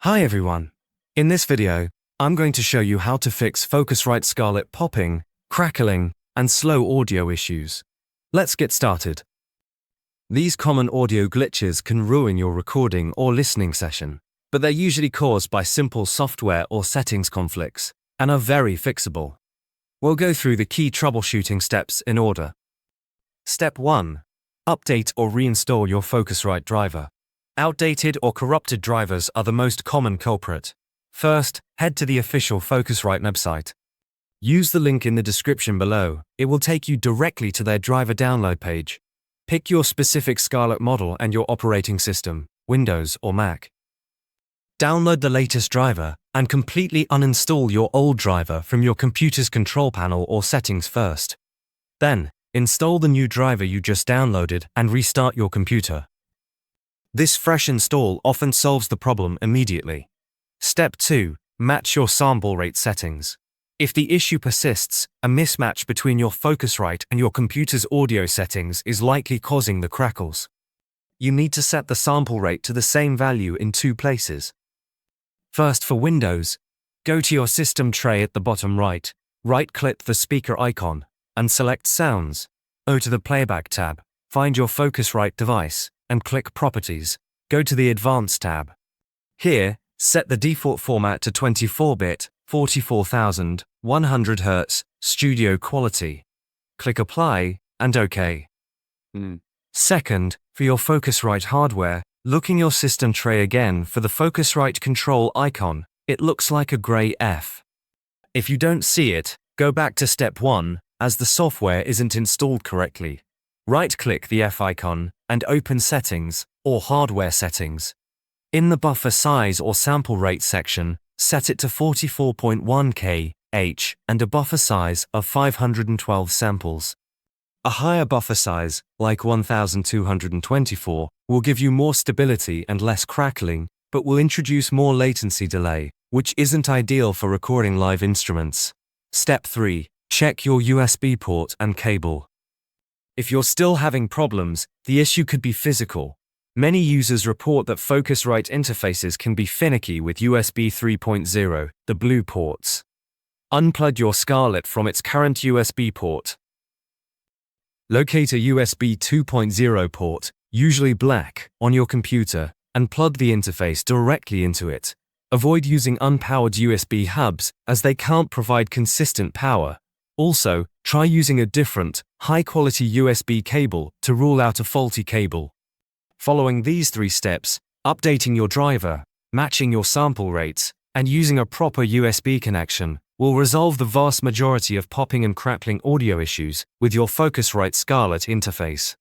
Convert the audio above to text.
Hi everyone. In this video, I'm going to show you how to fix Focusrite Scarlett popping, crackling, and slow audio issues. Let's get started. These common audio glitches can ruin your recording or listening session, but they're usually caused by simple software or settings conflicts, and are very fixable. We'll go through the key troubleshooting steps in order. Step 1. Update or reinstall your Focusrite driver. Outdated or corrupted drivers are the most common culprit. First, head to the official Focusrite website. Use the link in the description below. It will take you directly to their driver download page. Pick your specific Scarlett model and your operating system, Windows or Mac. Download the latest driver and completely uninstall your old driver from your computer's control panel or settings first. Then, install the new driver you just downloaded and restart your computer. This fresh install often solves the problem immediately. Step 2. Match your sample rate settings. If the issue persists, a mismatch between your Focusrite and your computer's audio settings is likely causing the crackles. You need to set the sample rate to the same value in two places. First, for Windows, go to your system tray at the bottom right, right-click the speaker icon, and select Sounds. Go to the Playback tab, find your Focusrite device, and click Properties. Go to the Advanced tab. Here, set the default format to 24-bit, 44,100 Hz, studio quality. Click Apply, and OK. Second, for your Focusrite hardware, look in your system tray again for the Focusrite control icon. It looks like a grey F. If you don't see it, go back to step 1, as the software isn't installed correctly. Right-click the F icon and open Settings or Hardware Settings. In the buffer size or sample rate section, set it to 44.1 kHz and a buffer size of 512 samples. A higher buffer size, like 1224, will give you more stability and less crackling, but will introduce more latency delay, which isn't ideal for recording live instruments. Step 3. Check your USB port and cable. If you're still having problems, the issue could be physical. Many users report that Focusrite interfaces can be finicky with USB 3.0, the blue ports. Unplug your Scarlett from its current USB port. Locate a USB 2.0 port, usually black, on your computer, and plug the interface directly into it. Avoid using unpowered USB hubs, as they can't provide consistent power. Also, try using a different, high-quality USB cable to rule out a faulty cable. Following these 3 steps, updating your driver, matching your sample rates, and using a proper USB connection will resolve the vast majority of popping and crackling audio issues with your Focusrite Scarlett interface.